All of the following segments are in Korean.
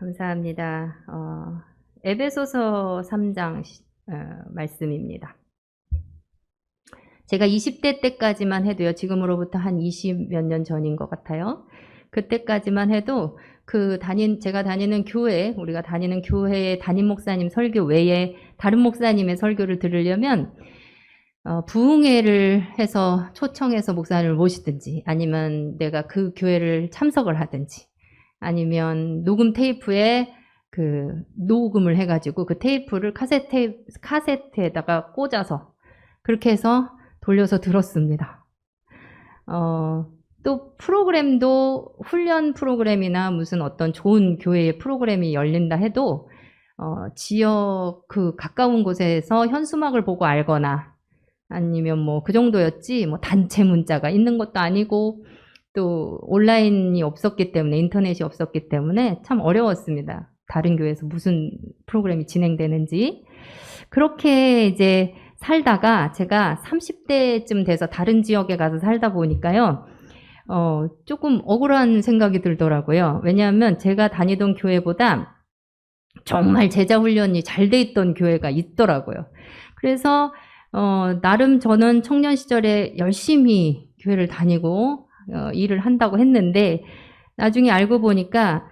감사합니다. 에베소서 3장 말씀입니다. 제가 20대 때까지만 해도요, 지금으로부터 한 20몇 년 전인 것 같아요. 그때까지만 해도 제가 다니는 교회, 우리가 다니는 교회의 담임 목사님 설교 외에 다른 목사님의 설교를 들으려면 부흥회를 해서 초청해서 목사님을 모시든지, 아니면 내가 그 교회를 참석을 하든지, 아니면 녹음 테이프에 녹음을 해가지고 그 테이프를 카세트에다가 꽂아서 그렇게 해서 돌려서 들었습니다. 또 프로그램도 훈련 프로그램이나 무슨 어떤 좋은 교회의 프로그램이 열린다 해도 지역 가까운 곳에서 현수막을 보고 알거나 아니면 뭐 그 정도였지, 뭐 단체 문자가 있는 것도 아니고 또 온라인이 없었기 때문에, 인터넷이 없었기 때문에 참 어려웠습니다. 다른 교회에서 무슨 프로그램이 진행되는지. 그렇게 이제 살다가 제가 30대쯤 돼서 다른 지역에 가서 살다 보니까요, 조금 억울한 생각이 들더라고요. 왜냐하면 제가 다니던 교회보다 정말 제자 훈련이 잘 돼 있던 교회가 있더라고요. 그래서 나름 저는 청년 시절에 열심히 교회를 다니고 일을 한다고 했는데, 나중에 알고 보니까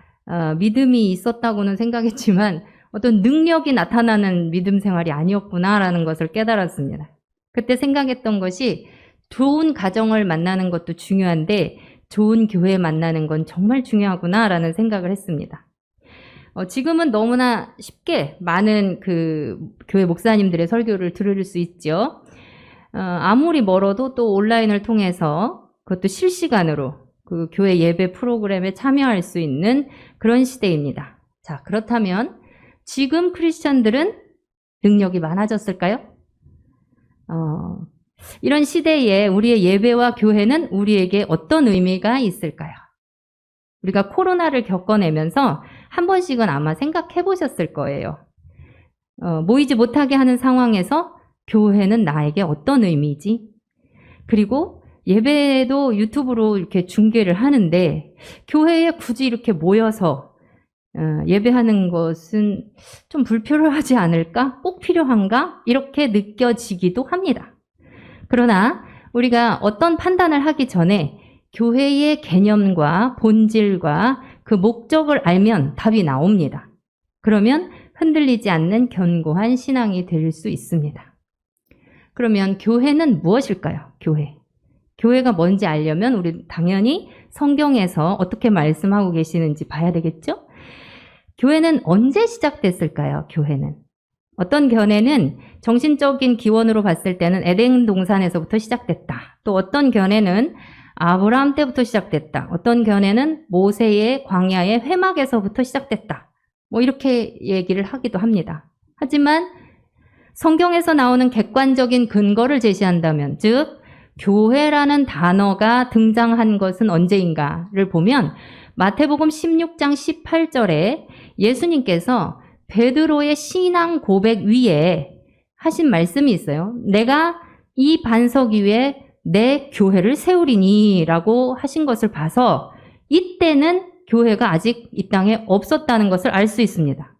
믿음이 있었다고는 생각했지만 어떤 능력이 나타나는 믿음 생활이 아니었구나라는 것을 깨달았습니다. 그때 생각했던 것이, 좋은 가정을 만나는 것도 중요한데 좋은 교회 만나는 건 정말 중요하구나라는 생각을 했습니다. 지금은 너무나 쉽게 많은 교회 목사님들의 설교를 들을 수 있죠. 아무리 멀어도 또 온라인을 통해서, 그것도 실시간으로 교회 예배 프로그램에 참여할 수 있는 그런 시대입니다. 자, 그렇다면 지금 크리스천들은 능력이 많아졌을까요? 이런 시대에 우리의 예배와 교회는 우리에게 어떤 의미가 있을까요? 우리가 코로나를 겪어내면서 한 번씩은 아마 생각해 보셨을 거예요. 모이지 못하게 하는 상황에서 교회는 나에게 어떤 의미지? 그리고 예배도 유튜브로 이렇게 중계를 하는데 교회에 굳이 이렇게 모여서 예배하는 것은 좀 불필요하지 않을까? 꼭 필요한가? 이렇게 느껴지기도 합니다. 그러나 우리가 어떤 판단을 하기 전에 교회의 개념과 본질과 그 목적을 알면 답이 나옵니다. 그러면 흔들리지 않는 견고한 신앙이 될 수 있습니다. 그러면 교회는 무엇일까요? 교회가 뭔지 알려면 우리 당연히 성경에서 어떻게 말씀하고 계시는지 봐야 되겠죠? 교회는 언제 시작됐을까요? 교회는. 어떤 견해는 정신적인 기원으로 봤을 때는 에덴 동산에서부터 시작됐다. 또 어떤 견해는 아브라함 때부터 시작됐다. 어떤 견해는 모세의 광야의 회막에서부터 시작됐다. 뭐 이렇게 얘기를 하기도 합니다. 하지만 성경에서 나오는 객관적인 근거를 제시한다면, 즉 교회라는 단어가 등장한 것은 언제인가를 보면 마태복음 16장 18절에 예수님께서 베드로의 신앙 고백 위에 하신 말씀이 있어요. 내가 이 반석 위에 내 교회를 세우리니 라고 하신 것을 봐서 이때는 교회가 아직 이 땅에 없었다는 것을 알 수 있습니다.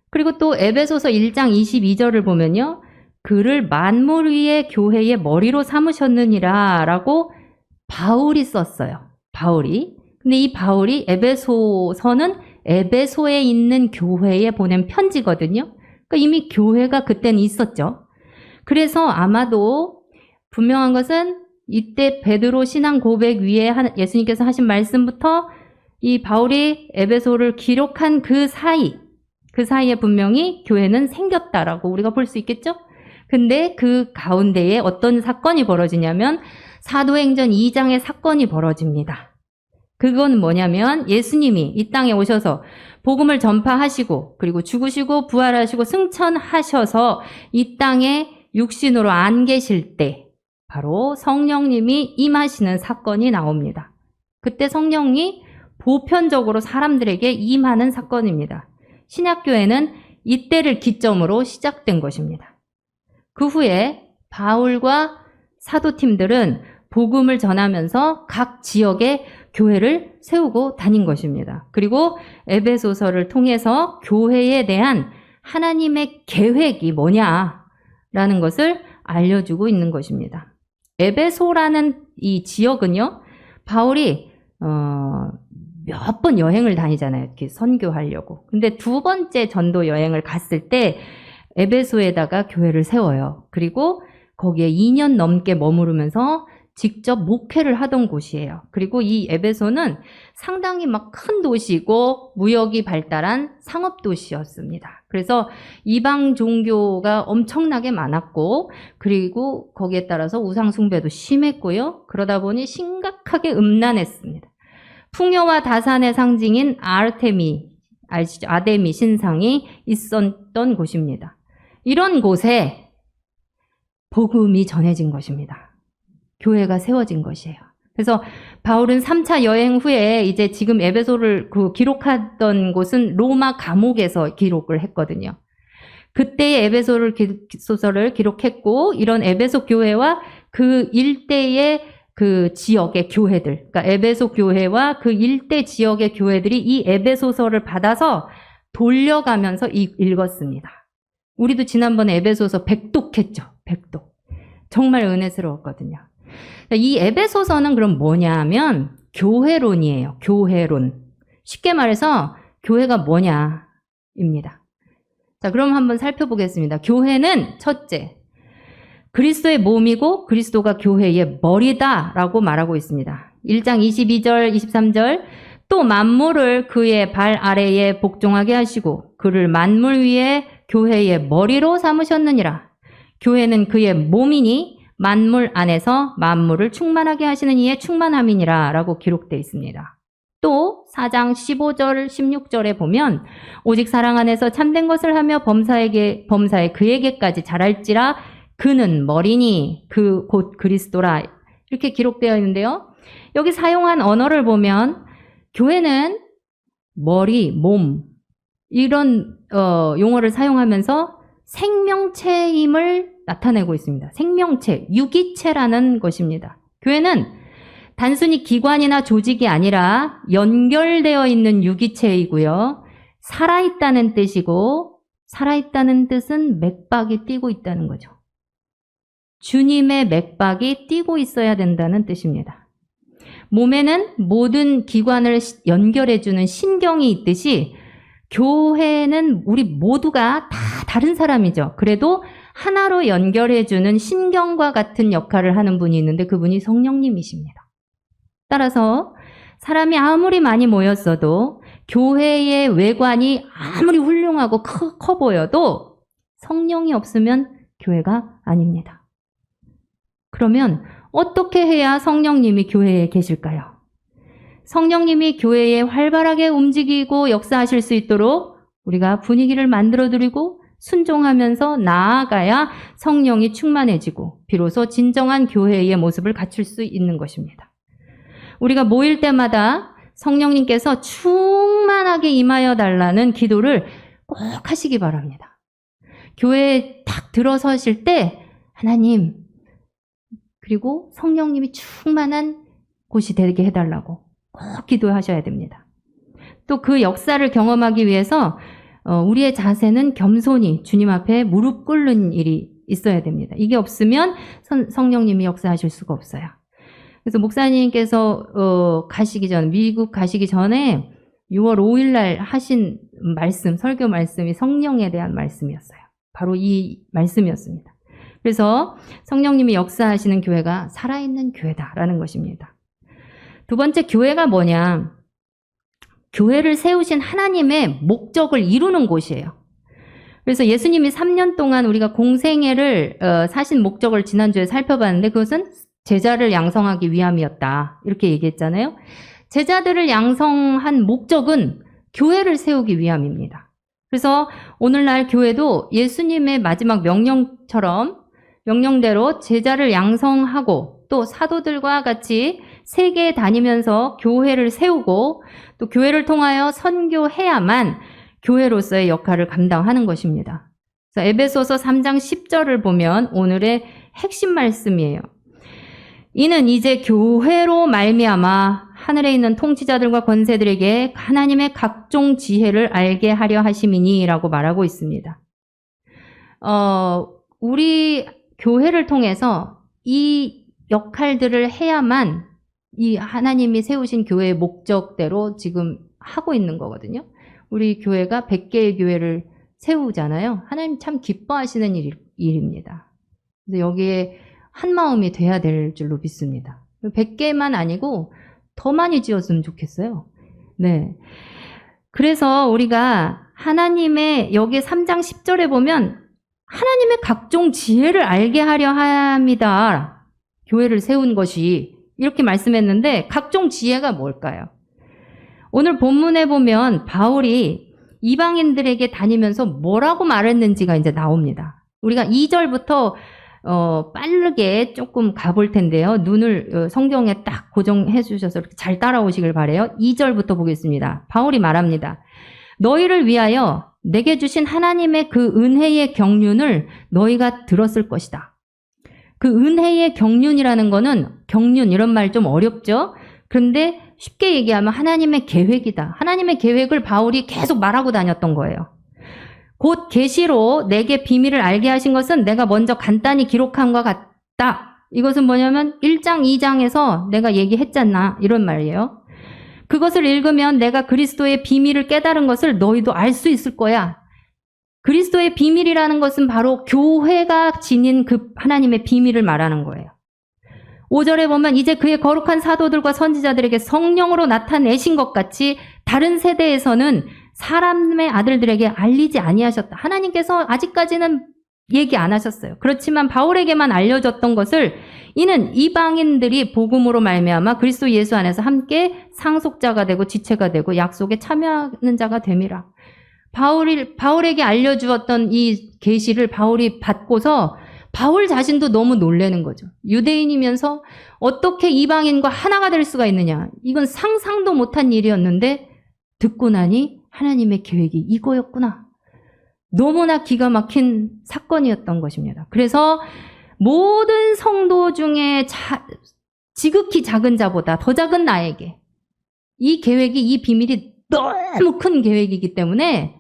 그리고 또 에베소서 1장 22절을 보면요, 그를 만물 위의 교회의 머리로 삼으셨느니라 라고 바울이 썼어요. 바울이. 근데 이 바울이 에베소서는 에베소에 있는 교회에 보낸 편지거든요. 그러니까 이미 교회가 그때는 있었죠. 그래서 아마도 분명한 것은 이때 베드로 신앙 고백 위에 예수님께서 하신 말씀부터 이 바울이 에베소를 기록한 그 사이에 분명히 교회는 생겼다라고 우리가 볼 수 있겠죠? 근데 그 가운데에 어떤 사건이 벌어지냐면 사도행전 2장의 사건이 벌어집니다. 그건 뭐냐면 예수님이 이 땅에 오셔서 복음을 전파하시고, 그리고 죽으시고 부활하시고 승천하셔서 이 땅에 육신으로 안 계실 때 바로 성령님이 임하시는 사건이 나옵니다. 그때 성령이 보편적으로 사람들에게 임하는 사건입니다. 신약교회는 이때를 기점으로 시작된 것입니다. 그 후에 바울과 사도팀들은 복음을 전하면서 각 지역에 교회를 세우고 다닌 것입니다. 그리고 에베소서를 통해서 교회에 대한 하나님의 계획이 뭐냐라는 것을 알려주고 있는 것입니다. 에베소라는 이 지역은요, 바울이 몇 번 여행을 다니잖아요. 이렇게 선교하려고. 근데 두 번째 전도 여행을 갔을 때 에베소에다가 교회를 세워요. 그리고 거기에 2년 넘게 머무르면서 직접 목회를 하던 곳이에요. 그리고 이 에베소는 상당히 막 큰 도시고 무역이 발달한 상업 도시였습니다. 그래서 이방 종교가 엄청나게 많았고, 그리고 거기에 따라서 우상 숭배도 심했고요. 그러다 보니 심각하게 음란했습니다. 풍요와 다산의 상징인 아데미 신상이 있었던 곳입니다. 이런 곳에 복음이 전해진 것입니다. 교회가 세워진 것이에요. 그래서 바울은 3차 여행 후에 이제 지금 에베소를 기록하던 곳은 로마 감옥에서 기록을 했거든요. 그때의 소설을 기록했고, 이런 에베소 교회와 그 일대의 그 지역의 교회들, 그러니까 에베소 교회와 그 일대 지역의 교회들이 이 에베소서를 받아서 돌려가면서 읽었습니다. 우리도 지난번에 에베소서 100독했죠. 100독. 정말 은혜스러웠거든요. 이 에베소서는 그럼 뭐냐면 교회론이에요. 교회론. 쉽게 말해서 교회가 뭐냐입니다. 자, 그럼 한번 살펴보겠습니다. 교회는 첫째, 그리스도의 몸이고 그리스도가 교회의 머리다라고 말하고 있습니다. 1장 22절, 23절, 또 만물을 그의 발 아래에 복종하게 하시고 그를 만물 위에 교회의 머리로 삼으셨느니라. 교회는 그의 몸이니 만물 안에서 만물을 충만하게 하시는 이의 충만함이니라 라고 기록되어 있습니다. 또 4장 15절, 16절에 보면 오직 사랑 안에서 참된 것을 하며 범사에 그에게까지 자랄지라 그는 머리니 그 곧 그리스도라 이렇게 기록되어 있는데요. 여기 사용한 언어를 보면 교회는 머리, 몸 이런 용어를 사용하면서 생명체임을 나타내고 있습니다. 생명체, 유기체라는 것입니다. 교회는 단순히 기관이나 조직이 아니라 연결되어 있는 유기체이고요. 살아있다는 뜻이고, 살아있다는 뜻은 맥박이 뛰고 있다는 거죠. 주님의 맥박이 뛰고 있어야 된다는 뜻입니다. 몸에는 모든 기관을 연결해주는 신경이 있듯이 교회는 우리 모두가 다 다른 사람이죠. 그래도 하나로 연결해주는 신경과 같은 역할을 하는 분이 있는데 그분이 성령님이십니다. 따라서 사람이 아무리 많이 모였어도 교회의 외관이 아무리 훌륭하고 커 보여도 성령이 없으면 교회가 아닙니다. 그러면 어떻게 해야 성령님이 교회에 계실까요? 성령님이 교회에 활발하게 움직이고 역사하실 수 있도록 우리가 분위기를 만들어드리고 순종하면서 나아가야 성령이 충만해지고 비로소 진정한 교회의 모습을 갖출 수 있는 것입니다. 우리가 모일 때마다 성령님께서 충만하게 임하여 달라는 기도를 꼭 하시기 바랍니다. 교회에 딱 들어서실 때 하나님 그리고 성령님이 충만한 곳이 되게 해달라고 꼭 기도하셔야 됩니다. 또 그 역사를 경험하기 위해서 우리의 자세는 겸손히 주님 앞에 무릎 꿇는 일이 있어야 됩니다. 이게 없으면 성령님이 역사하실 수가 없어요. 그래서 목사님께서 미국 가시기 전에 6월 5일 날 하신 말씀, 설교 말씀이 성령에 대한 말씀이었어요. 바로 이 말씀이었습니다. 그래서 성령님이 역사하시는 교회가 살아있는 교회다라는 것입니다. 두 번째, 교회가 뭐냐? 교회를 세우신 하나님의 목적을 이루는 곳이에요. 그래서 예수님이 3년 동안 우리가 공생애를 사신 목적을 지난주에 살펴봤는데 그것은 제자를 양성하기 위함이었다. 이렇게 얘기했잖아요. 제자들을 양성한 목적은 교회를 세우기 위함입니다. 그래서 오늘날 교회도 예수님의 마지막 명령대로 제자를 양성하고 또 사도들과 같이 세계에 다니면서 교회를 세우고 또 교회를 통하여 선교해야만 교회로서의 역할을 감당하는 것입니다. 그래서 에베소서 3장 10절을 보면 오늘의 핵심 말씀이에요. 이는 이제 교회로 말미암아 하늘에 있는 통치자들과 권세들에게 하나님의 각종 지혜를 알게 하려 하심이니라고 말하고 있습니다. 우리 교회를 통해서 이 역할들을 해야만 이 하나님이 세우신 교회의 목적대로 지금 하고 있는 거거든요. 우리 교회가 100개의 교회를 세우잖아요. 하나님 참 기뻐하시는 일입니다. 그래서 여기에 한 마음이 돼야 될 줄로 믿습니다. 100개만 아니고 더 많이 지었으면 좋겠어요. 네. 그래서 우리가 하나님의 여기 3장 10절에 보면 하나님의 각종 지혜를 알게 하려 합니다. 교회를 세운 것이 이렇게 말씀했는데 각종 지혜가 뭘까요? 오늘 본문에 보면 바울이 이방인들에게 다니면서 뭐라고 말했는지가 이제 나옵니다. 우리가 2절부터 빠르게 조금 가볼 텐데요. 눈을 성경에 딱 고정해 주셔서 이렇게 잘 따라오시길 바라요. 2절부터 보겠습니다. 바울이 말합니다. 너희를 위하여 내게 주신 하나님의 그 은혜의 경륜을 너희가 들었을 것이다. 그 은혜의 경륜이라는 거는 경륜 이런 말 좀 어렵죠? 그런데 쉽게 얘기하면 하나님의 계획이다. 하나님의 계획을 바울이 계속 말하고 다녔던 거예요. 곧 계시로 내게 비밀을 알게 하신 것은 내가 먼저 간단히 기록함과 같다. 이것은 뭐냐면 1장, 2장에서 내가 얘기했잖아. 이런 말이에요. 그것을 읽으면 내가 그리스도의 비밀을 깨달은 것을 너희도 알 수 있을 거야. 그리스도의 비밀이라는 것은 바로 교회가 지닌 그 하나님의 비밀을 말하는 거예요. 5절에 보면 이제 그의 거룩한 사도들과 선지자들에게 성령으로 나타내신 것 같이 다른 세대에서는 사람의 아들들에게 알리지 아니하셨다. 하나님께서 아직까지는 얘기 안 하셨어요. 그렇지만 바울에게만 알려졌던 것을 이는 이방인들이 복음으로 말미암아 그리스도 예수 안에서 함께 상속자가 되고 지체가 되고 약속에 참여하는 자가 됨이라. 바울에게 알려주었던 이 계시를 바울이 받고서 바울 자신도 너무 놀라는 거죠. 유대인이면서 어떻게 이방인과 하나가 될 수가 있느냐. 이건 상상도 못한 일이었는데 듣고 나니 하나님의 계획이 이거였구나. 너무나 기가 막힌 사건이었던 것입니다. 그래서 모든 성도 중에 지극히 작은 자보다 더 작은 나에게 이 계획이, 이 비밀이 너무 큰 계획이기 때문에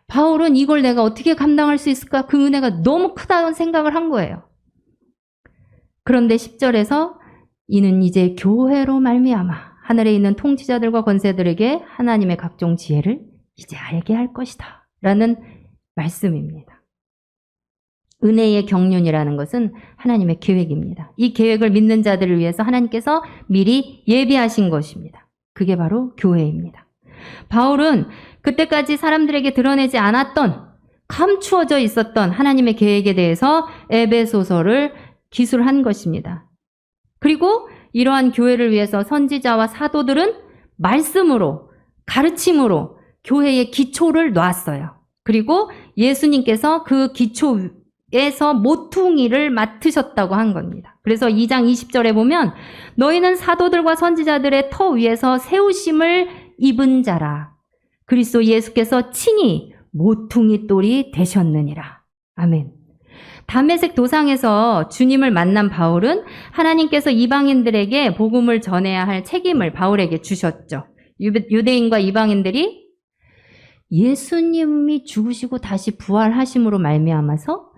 바울은 이걸 내가 어떻게 감당할 수 있을까? 그 은혜가 너무 크다는 생각을 한 거예요. 그런데 10절에서 이는 이제 교회로 말미암아 하늘에 있는 통치자들과 권세들에게 하나님의 각종 지혜를 이제 알게 할 것이다. 라는 말씀입니다. 은혜의 경륜이라는 것은 하나님의 계획입니다. 이 계획을 믿는 자들을 위해서 하나님께서 미리 예비하신 것입니다. 그게 바로 교회입니다. 바울은 그때까지 사람들에게 드러내지 않았던, 감추어져 있었던 하나님의 계획에 대해서 에베소서를 기술한 것입니다. 그리고 이러한 교회를 위해서 선지자와 사도들은 말씀으로, 가르침으로 교회의 기초를 놨어요. 그리고 예수님께서 그 기초에서 모퉁이를 맡으셨다고 한 겁니다. 그래서 2장 20절에 보면 너희는 사도들과 선지자들의 터 위에서 세우심을 입은 자라. 그리스도 예수께서 친히 모퉁이 돌이 되셨느니라. 아멘. 담메색 도상에서 주님을 만난 바울은 하나님께서 이방인들에게 복음을 전해야 할 책임을 바울에게 주셨죠. 유대인과 이방인들이 예수님이 죽으시고 다시 부활하심으로 말미암아서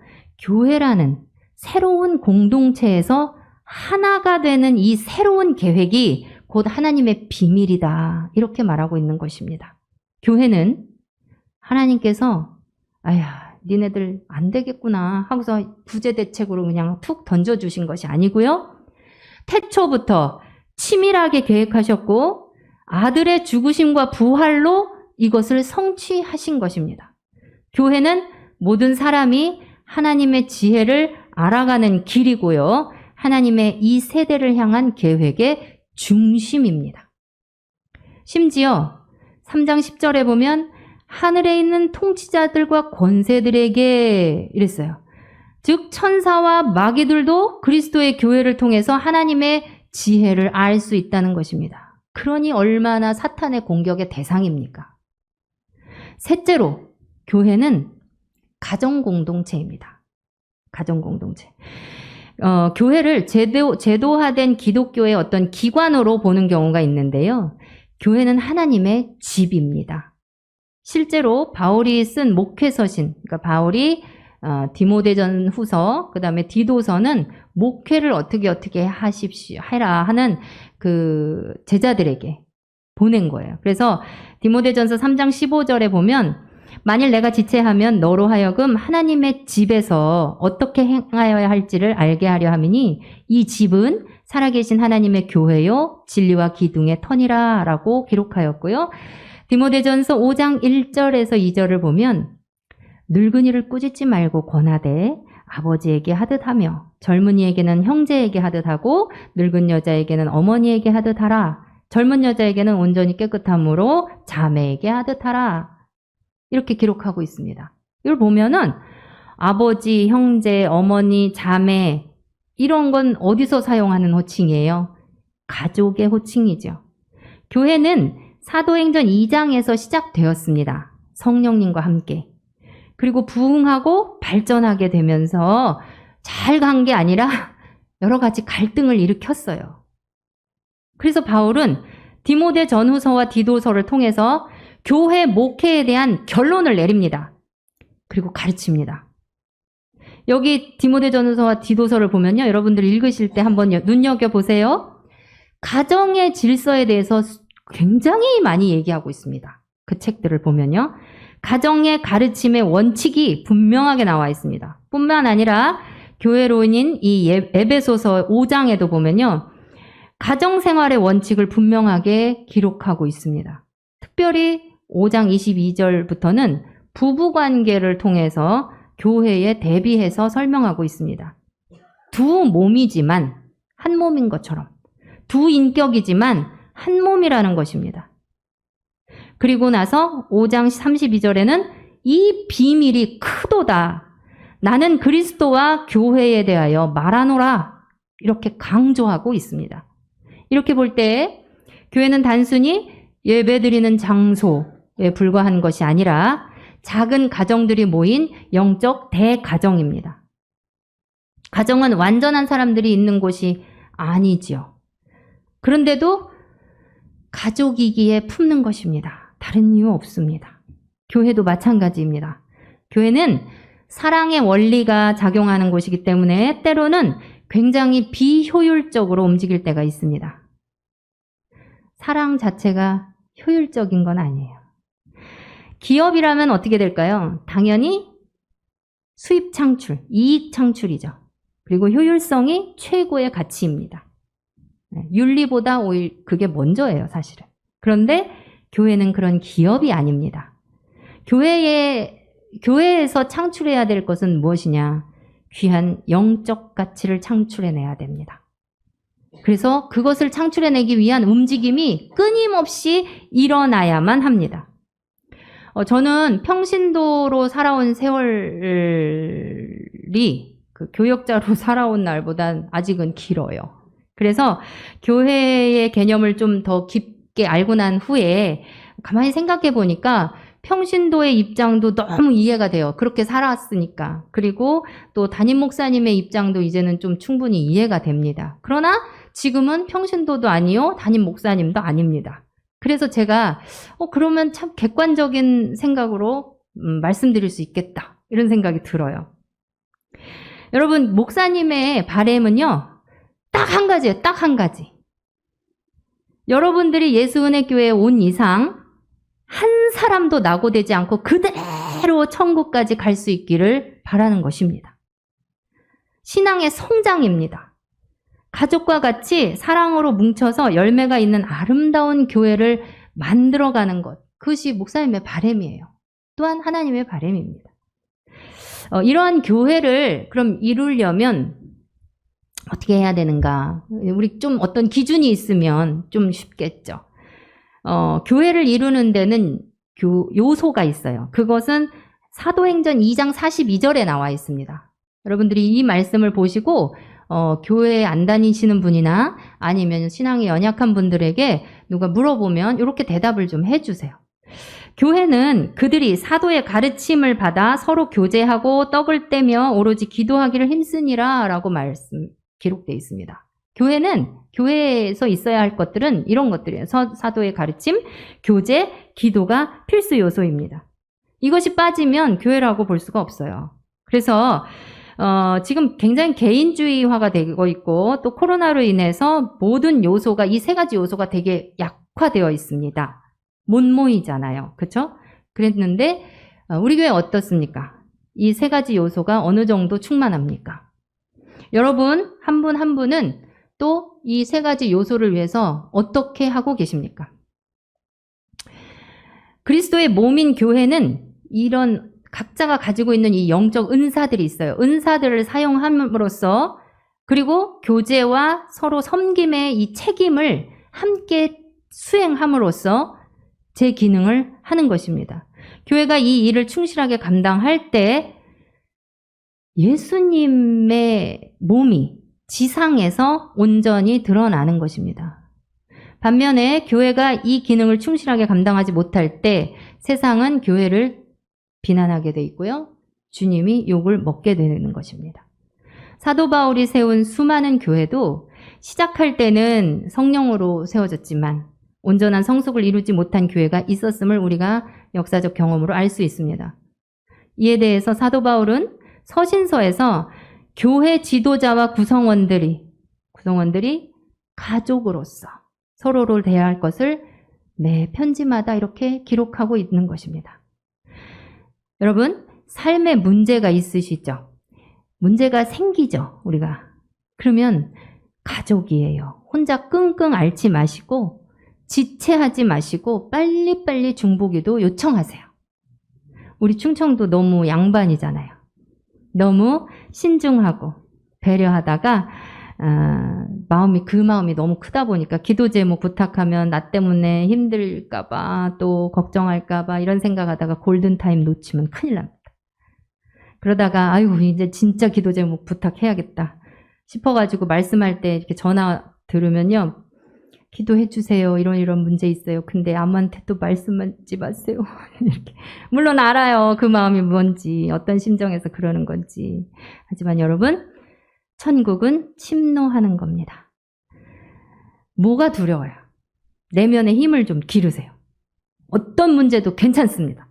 교회라는 새로운 공동체에서 하나가 되는 이 새로운 계획이 곧 하나님의 비밀이다. 이렇게 말하고 있는 것입니다. 교회는 하나님께서 니네들 안 되겠구나 하고서 부재대책으로 그냥 툭 던져주신 것이 아니고요. 태초부터 치밀하게 계획하셨고 아들의 죽으심과 부활로 이것을 성취하신 것입니다. 교회는 모든 사람이 하나님의 지혜를 알아가는 길이고요. 하나님의 이 세대를 향한 계획의 중심입니다. 심지어 3장 10절에 보면 하늘에 있는 통치자들과 권세들에게 이랬어요. 즉 천사와 마귀들도 그리스도의 교회를 통해서 하나님의 지혜를 알 수 있다는 것입니다. 그러니 얼마나 사탄의 공격의 대상입니까? 셋째로 교회는 가정공동체입니다. 가정공동체. 교회를 제도화된 기독교의 어떤 기관으로 보는 경우가 있는데요. 교회는 하나님의 집입니다. 실제로 바울이 쓴 목회서신, 그러니까 바울이 디모데전 후서, 그 다음에 디도서는 목회를 어떻게 해라 하는 그 제자들에게 보낸 거예요. 그래서 디모데전서 3장 15절에 보면 만일 내가 지체하면 너로 하여금 하나님의 집에서 어떻게 행하여야 할지를 알게 하려 함이니 이 집은 살아계신 하나님의 교회요 진리와 기둥의 터니라 라고 기록하였고요. 디모데전서 5장 1절에서 2절을 보면 늙은이를 꾸짖지 말고 권하되 아버지에게 하듯 하며 젊은이에게는 형제에게 하듯 하고 늙은 여자에게는 어머니에게 하듯 하라. 젊은 여자에게는 온전히 깨끗함으로 자매에게 하듯 하라. 이렇게 기록하고 있습니다. 이걸 보면은 아버지, 형제, 어머니, 자매 이런 건 어디서 사용하는 호칭이에요? 가족의 호칭이죠. 교회는 사도행전 2장에서 시작되었습니다. 성령님과 함께. 그리고 부흥하고 발전하게 되면서 잘 간 게 아니라 여러 가지 갈등을 일으켰어요. 그래서 바울은 디모데 전후서와 디도서를 통해서 교회 목회에 대한 결론을 내립니다. 그리고 가르칩니다. 여기 디모데 전후서와 디도서를 보면요. 여러분들 읽으실 때 한번 눈여겨보세요. 가정의 질서에 대해서 굉장히 많이 얘기하고 있습니다. 그 책들을 보면요. 가정의 가르침의 원칙이 분명하게 나와 있습니다. 뿐만 아니라 교회론인 이 에베소서 5장에도 보면요. 가정생활의 원칙을 분명하게 기록하고 있습니다. 특별히 5장 22절부터는 부부관계를 통해서 교회에 대비해서 설명하고 있습니다. 두 몸이지만 한 몸인 것처럼, 두 인격이지만 한 몸이라는 것입니다. 그리고 나서 5장 32절에는 이 비밀이 크도다. 나는 그리스도와 교회에 대하여 말하노라. 이렇게 강조하고 있습니다. 이렇게 볼 때 교회는 단순히 예배드리는 장소에 불과한 것이 아니라 작은 가정들이 모인 영적 대가정입니다. 가정은 완전한 사람들이 있는 곳이 아니지요. 그런데도 가족이기에 품는 것입니다. 다른 이유 없습니다. 교회도 마찬가지입니다. 교회는 사랑의 원리가 작용하는 곳이기 때문에 때로는 굉장히 비효율적으로 움직일 때가 있습니다. 사랑 자체가 효율적인 건 아니에요. 기업이라면 어떻게 될까요? 당연히 수입 창출, 이익 창출이죠. 그리고 효율성이 최고의 가치입니다. 윤리보다 오히려 그게 먼저예요, 사실은. 그런데 교회는 그런 기업이 아닙니다. 교회에서 창출해야 될 것은 무엇이냐? 귀한 영적 가치를 창출해내야 됩니다. 그래서 그것을 창출해내기 위한 움직임이 끊임없이 일어나야만 합니다. 저는 평신도로 살아온 세월이 그 교역자로 살아온 날보단 아직은 길어요. 그래서 교회의 개념을 좀 더 깊게 알고 난 후에 가만히 생각해 보니까 평신도의 입장도 너무 이해가 돼요. 그렇게 살아왔으니까. 그리고 또 담임 목사님의 입장도 이제는 좀 충분히 이해가 됩니다. 그러나 지금은 평신도도 아니요, 담임 목사님도 아닙니다. 그래서 제가 그러면 참 객관적인 생각으로 말씀드릴 수 있겠다. 이런 생각이 들어요. 여러분, 목사님의 바람은요. 딱 한 가지예요. 딱 한 가지. 여러분들이 예수은혜교회에 온 이상 한 사람도 낙오되지 않고 그대로 천국까지 갈 수 있기를 바라는 것입니다. 신앙의 성장입니다. 가족과 같이 사랑으로 뭉쳐서 열매가 있는 아름다운 교회를 만들어가는 것. 그것이 목사님의 바람이에요. 또한 하나님의 바람입니다. 이러한 교회를 그럼 이루려면 어떻게 해야 되는가? 우리 좀 어떤 기준이 있으면 좀 쉽겠죠. 교회를 이루는 데는 요소가 있어요. 그것은 사도행전 2장 42절에 나와 있습니다. 여러분들이 이 말씀을 보시고 교회에 안 다니시는 분이나 아니면 신앙이 연약한 분들에게 누가 물어보면 이렇게 대답을 좀 해주세요. 교회는 그들이 사도의 가르침을 받아 서로 교제하고 떡을 떼며 오로지 기도하기를 힘쓰니라 라고 기록되어 있습니다. 교회는 교회에서 있어야 할 것들은 이런 것들이에요. 사도의 가르침, 교제, 기도가 필수 요소입니다. 이것이 빠지면 교회라고 볼 수가 없어요. 그래서 지금 굉장히 개인주의화가 되고 있고 또 코로나로 인해서 모든 요소가 이 세 가지 요소가 되게 약화되어 있습니다. 못 모이잖아요. 그렇죠? 그랬는데 우리 교회 어떻습니까? 이 세 가지 요소가 어느 정도 충만합니까? 여러분 한 분 한 분은 또 이 세 가지 요소를 위해서 어떻게 하고 계십니까? 그리스도의 몸인 교회는 이런 각자가 가지고 있는 이 영적 은사들이 있어요. 은사들을 사용함으로써 그리고 교제와 서로 섬김의 이 책임을 함께 수행함으로써 제 기능을 하는 것입니다. 교회가 이 일을 충실하게 감당할 때 예수님의 몸이 지상에서 온전히 드러나는 것입니다. 반면에 교회가 이 기능을 충실하게 감당하지 못할 때 세상은 교회를 비난하게 돼 있고요. 주님이 욕을 먹게 되는 것입니다. 사도 바울이 세운 수많은 교회도 시작할 때는 성령으로 세워졌지만 온전한 성숙을 이루지 못한 교회가 있었음을 우리가 역사적 경험으로 알 수 있습니다. 이에 대해서 사도 바울은 서신서에서 교회 지도자와 구성원들이 가족으로서 서로를 대할 것을 매 편지마다 이렇게 기록하고 있는 것입니다. 여러분, 삶에 문제가 있으시죠? 문제가 생기죠, 우리가. 그러면 가족이에요. 혼자 끙끙 앓지 마시고 지체하지 마시고 빨리빨리 중보기도 요청하세요. 우리 충청도 너무 양반이잖아요. 너무 신중하고 배려하다가 그 마음이 너무 크다 보니까 기도 제목 부탁하면 나 때문에 힘들까봐 또 걱정할까봐 이런 생각하다가 골든타임 놓치면 큰일 납니다. 그러다가 아이고 이제 진짜 기도 제목 부탁해야겠다 싶어가지고 말씀할 때 이렇게 전화 들으면요. 기도해 주세요. 이런 문제 있어요. 근데 아무한테도 말씀하지 마세요. 이렇게. 물론 알아요. 그 마음이 뭔지, 어떤 심정에서 그러는 건지. 하지만 여러분, 천국은 침노하는 겁니다. 뭐가 두려워요? 내면의 힘을 좀 기르세요. 어떤 문제도 괜찮습니다.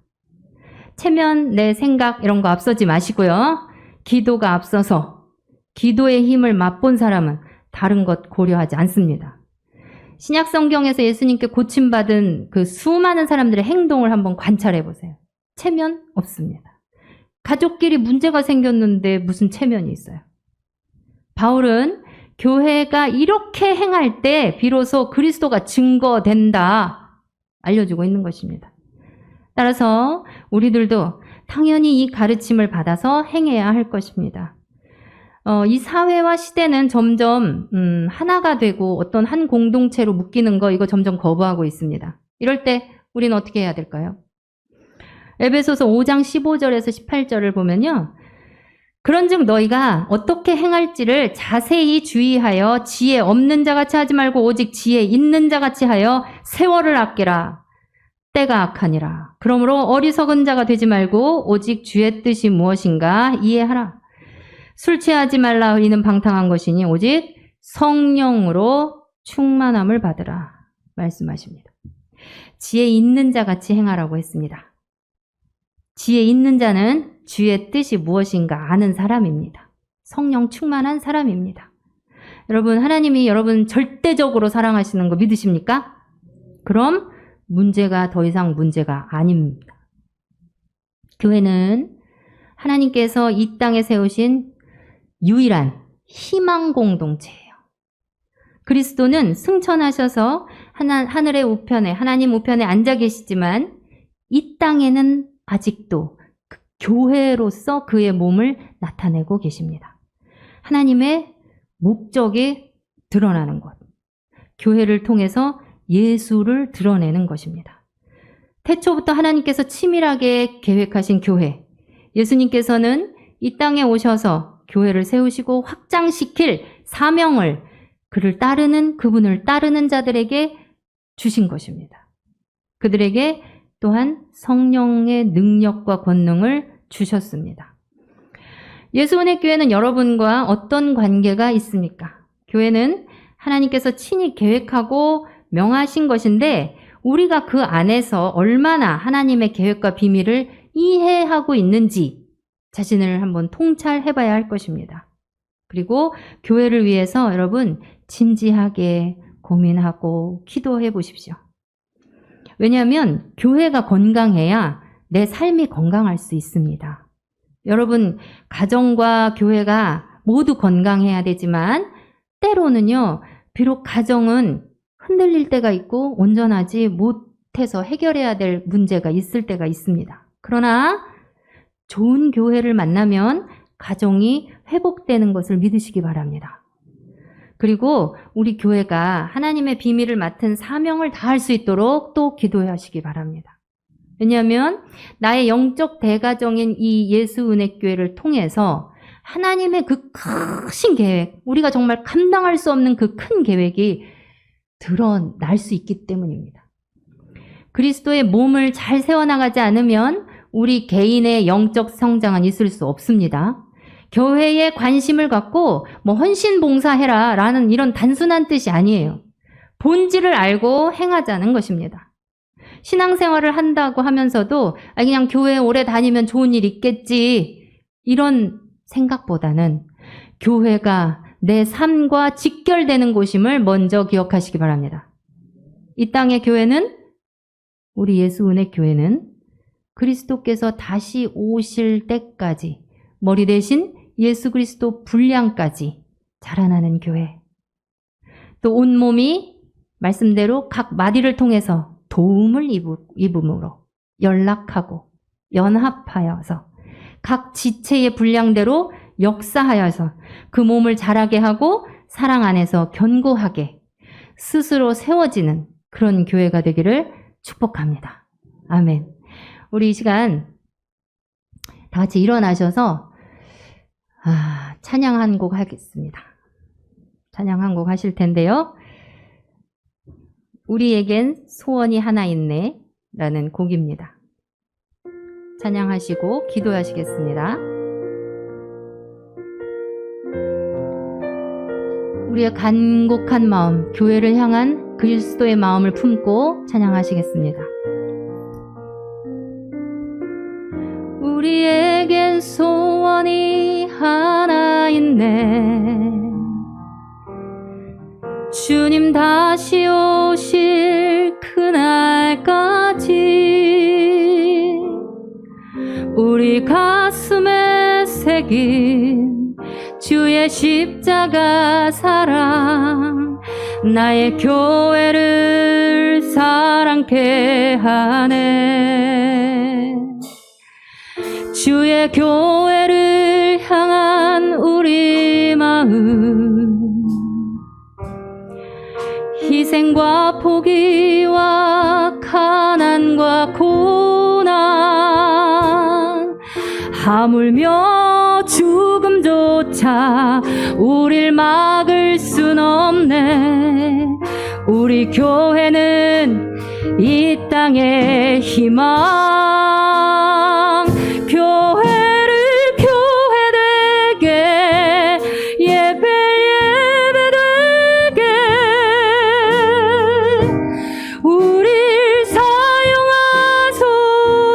체면, 내 생각 이런 거 앞서지 마시고요. 기도가 앞서서 기도의 힘을 맛본 사람은 다른 것 고려하지 않습니다. 신약 성경에서 예수님께 고침받은 그 수많은 사람들의 행동을 한번 관찰해 보세요. 체면 없습니다. 가족끼리 문제가 생겼는데 무슨 체면이 있어요? 바울은 교회가 이렇게 행할 때 비로소 그리스도가 증거된다 알려주고 있는 것입니다. 따라서 우리들도 당연히 이 가르침을 받아서 행해야 할 것입니다. 이 사회와 시대는 점점 하나가 되고 어떤 한 공동체로 묶이는 거 이거 점점 거부하고 있습니다. 이럴 때 우리는 어떻게 해야 될까요? 에베소서 5장 15절에서 18절을 보면요. 그런즉 너희가 어떻게 행할지를 자세히 주의하여 지혜 없는 자같이 하지 말고 오직 지혜 있는 자같이 하여 세월을 아끼라. 때가 악하니라. 그러므로 어리석은 자가 되지 말고 오직 주의 뜻이 무엇인가 이해하라. 술 취하지 말라. 이는 방탕한 것이니 오직 성령으로 충만함을 받으라. 말씀하십니다. 지혜 있는 자같이 행하라고 했습니다. 지혜 있는 자는 주의 뜻이 무엇인가 아는 사람입니다. 성령 충만한 사람입니다. 여러분, 하나님이 여러분 절대적으로 사랑하시는 거 믿으십니까? 그럼 문제가 더 이상 문제가 아닙니다. 교회는 하나님께서 이 땅에 세우신 유일한 희망 공동체예요. 그리스도는 승천하셔서 하늘의 우편에 하나님 우편에 앉아 계시지만 이 땅에는 아직도 교회로서 그의 몸을 나타내고 계십니다. 하나님의 목적이 드러나는 것. 교회를 통해서 예수를 드러내는 것입니다. 태초부터 하나님께서 치밀하게 계획하신 교회. 예수님께서는 이 땅에 오셔서 교회를 세우시고 확장시킬 사명을 그분을 따르는 자들에게 주신 것입니다. 그들에게 또한 성령의 능력과 권능을 주셨습니다. 예수은혜교회는 여러분과 어떤 관계가 있습니까? 교회는 하나님께서 친히 계획하고 명하신 것인데 우리가 그 안에서 얼마나 하나님의 계획과 비밀을 이해하고 있는지 자신을 한번 통찰해 봐야 할 것입니다. 그리고 교회를 위해서 여러분 진지하게 고민하고 기도해 보십시오. 왜냐하면 교회가 건강해야 내 삶이 건강할 수 있습니다. 여러분, 가정과 교회가 모두 건강해야 되지만 때로는요, 비록 가정은 흔들릴 때가 있고 온전하지 못해서 해결해야 될 문제가 있을 때가 있습니다. 그러나 좋은 교회를 만나면 가정이 회복되는 것을 믿으시기 바랍니다. 그리고 우리 교회가 하나님의 비밀을 맡은 사명을 다할 수 있도록 또 기도하시기 바랍니다. 왜냐하면 나의 영적 대가정인 이 예수은혜교회를 통해서 하나님의 그 크신 계획, 우리가 정말 감당할 수 없는 그 큰 계획이 드러날 수 있기 때문입니다. 그리스도의 몸을 잘 세워나가지 않으면 우리 개인의 영적 성장은 있을 수 없습니다. 교회에 관심을 갖고 헌신봉사해라 라는 이런 단순한 뜻이 아니에요. 본질을 알고 행하자는 것입니다. 신앙생활을 한다고 하면서도 그냥 교회 오래 다니면 좋은 일 있겠지 이런 생각보다는 교회가 내 삶과 직결되는 곳임을 먼저 기억하시기 바랍니다. 이 땅의 교회는 우리 예수은혜교회는 그리스도께서 다시 오실 때까지 머리 대신 예수 그리스도 분량까지 자라나는 교회. 또 온몸이 말씀대로 각 마디를 통해서 도움을 입음으로 연락하고 연합하여서 각 지체의 분량대로 역사하여서 그 몸을 자라게 하고 사랑 안에서 견고하게 스스로 세워지는 그런 교회가 되기를 축복합니다. 아멘. 우리 이 시간 다 같이 일어나셔서 찬양 한 곡 하겠습니다. 찬양 한 곡 하실 텐데요. 우리에겐 소원이 하나 있네 라는 곡입니다. 찬양하시고 기도하시겠습니다. 우리의 간곡한 마음, 교회를 향한 그리스도의 마음을 품고 찬양하시겠습니다. 우리에겐 소원이 하나 있네. 주님 다시 오실 그날까지 우리 가슴에 새긴 주의 십자가 사랑 나의 교회를 사랑케 하네. 주의 교회를 향한 우리 마음 희생과 포기와 가난과 고난 하물며 죽음조차 우릴 막을 순 없네. 우리 교회는 이 땅의 희망 교회를 교회되게 예배되게 우릴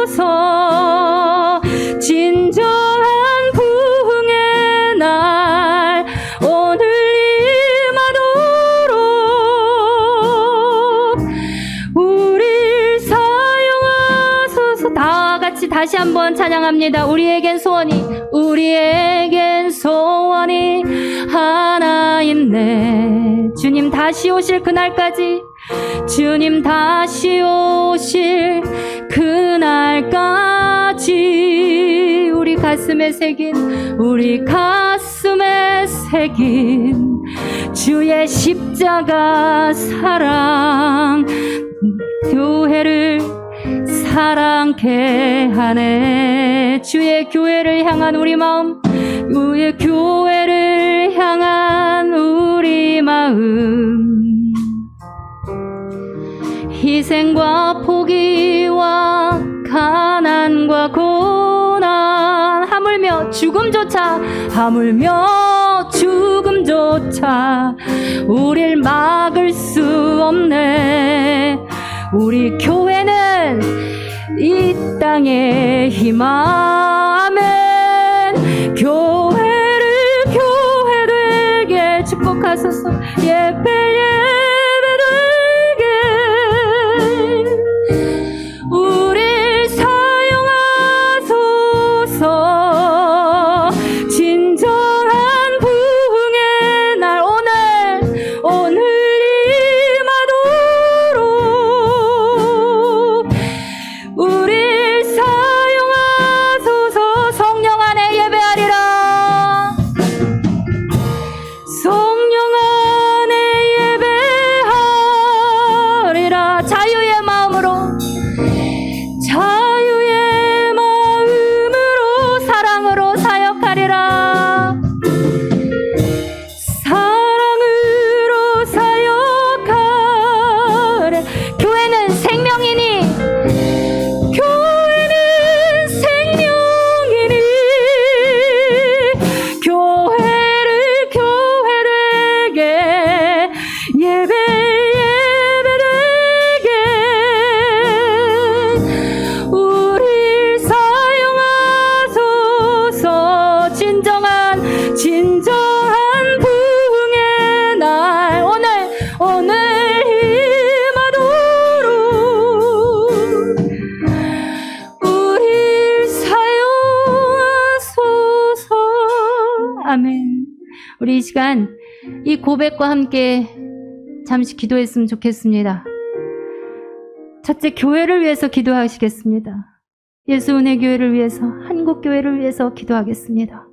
사용하소서. 진정한 부흥의 날 오늘 임하도록 우릴 사용하소서. 다 같이 다시 한번 찬양합니다. 우리에겐 소원이 하나 있네. 주님 다시 오실 그날까지 주님 다시 오실 그날까지 우리 가슴에 새긴 주의 십자가 사랑 교회를 사랑케 하네. 주의 교회를 향한 우리 마음, 주의 교회를 향한 우리 마음 희생과 포기와 가난과 고난, 하물며 죽음조차 우릴 막을 수 없네. 우리 교회는 이 땅에 힘아멘. 교회를 교회 되게 축복하소서. 예배 되게 우릴 사용하소서. 진정한 부흥의 날 오늘 임하도록 우릴 사용하소서. 성령 안에 예배하리라. 성령 안에 예배하리라. 자유의 마음으로 사랑으로 사역하리라. 사랑으로 사역하리. 교회는 생명이니 교회를 교회 되게 예배 되게 우릴 사용하소서. 진정한 부흥의 날 오늘 임하도록 우릴 사용하소서. 아멘. 우리 이 시간 이 고백과 함께 잠시 기도했으면 좋겠습니다. 첫째, 교회를 위해서 기도하시겠습니다. 예수은혜 교회를 위해서, 한국교회를 위해서 기도하겠습니다.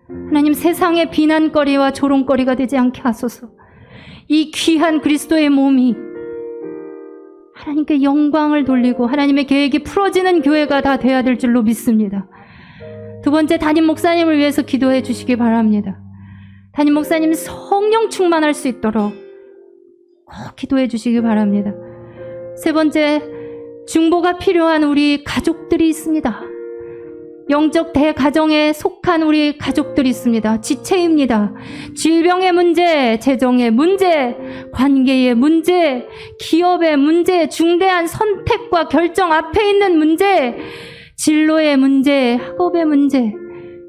하나님, 세상의 비난거리와 조롱거리가 되지 않게 하소서. 이 귀한 그리스도의 몸이 하나님께 영광을 돌리고 하나님의 계획이 풀어지는 교회가 다 돼야 될 줄로 믿습니다. 두 번째, 담임 목사님을 위해서 기도해 주시기 바랍니다. 담임 목사님 성령 충만할 수 있도록 꼭 기도해 주시기 바랍니다. 세 번째, 중보가 필요한 우리 가족들이 있습니다. 영적 대가정에 속한 우리 가족들이 있습니다. 지체입니다. 질병의 문제, 재정의 문제, 관계의 문제, 기업의 문제, 중대한 선택과 결정 앞에 있는 문제, 진로의 문제, 학업의 문제,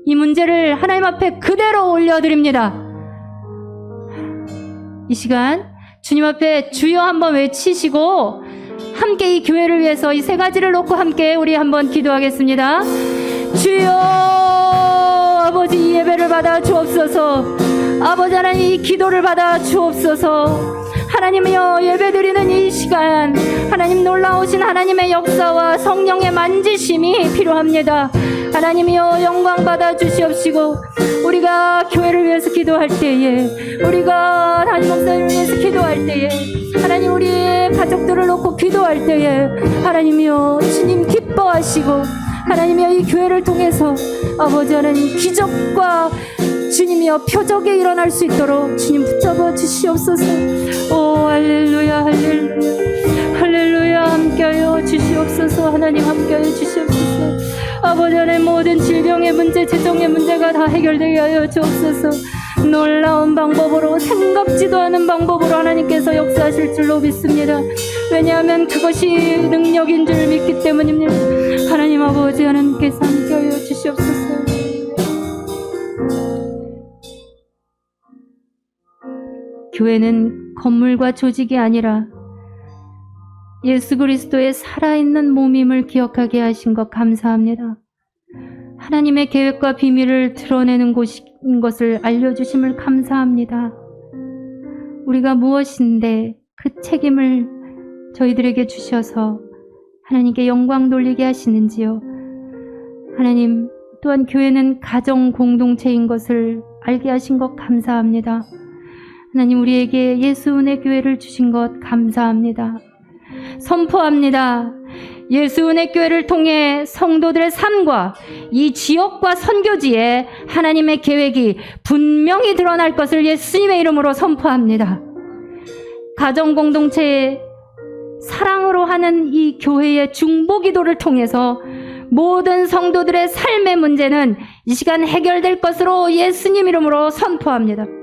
이 문제를 하나님 앞에 그대로 올려드립니다. 이 시간 주님 앞에 주여 한번 외치시고 함께 이 교회를 위해서 이 세 가지를 놓고 함께 우리 한번 기도하겠습니다. 주여, 아버지, 이 예배를 받아 주옵소서. 아버지 하나님, 이 기도를 받아 주옵소서. 하나님이여, 예배드리는 이 시간 하나님, 놀라우신 하나님의 역사와 성령의 만지심이 필요합니다. 하나님이여, 영광 받아 주시옵시고 우리가 교회를 위해서 기도할 때에, 우리가 담임 목사님을 위해서 기도할 때에, 하나님 우리의 가족들을 놓고 기도할 때에 하나님이여, 주님 기뻐하시고 하나님이여, 이 교회를 통해서 아버지 하나님 기적과 주님이여 표적이 일어날 수 있도록 주님 붙잡아 주시옵소서. 오 할렐루야, 할렐루야, 할렐루야. 함께하여 주시옵소서. 하나님 함께하여 주시옵소서. 아버지 하나님, 모든 질병의 문제, 재정의 문제가 다 해결되게 하여 주옵소서. 놀라운 방법으로, 생각지도 않은 방법으로 하나님께서 역사하실 줄로 믿습니다. 왜냐하면 그것이 능력인 줄 믿기 때문입니다. 하나님 아버지, 하나님께서 함께하여 주시옵소서. 교회는 건물과 조직이 아니라 예수 그리스도의 살아있는 몸임을 기억하게 하신 것 감사합니다. 하나님의 계획과 비밀을 드러내는 곳인 것을 알려주심을 감사합니다. 우리가 무엇인데 그 책임을 저희들에게 주셔서 하나님께 영광 돌리게 하시는지요. 하나님, 또한 교회는 가정 공동체인 것을 알게 하신 것 감사합니다. 하나님, 우리에게 예수은혜 교회를 주신 것 감사합니다. 선포합니다. 예수은혜 교회를 통해 성도들의 삶과 이 지역과 선교지에 하나님의 계획이 분명히 드러날 것을 예수님의 이름으로 선포합니다. 가정 공동체의 사랑으로 하는 이 교회의 중보기도를 통해서 모든 성도들의 삶의 문제는 이 시간 해결될 것으로 예수님 이름으로 선포합니다.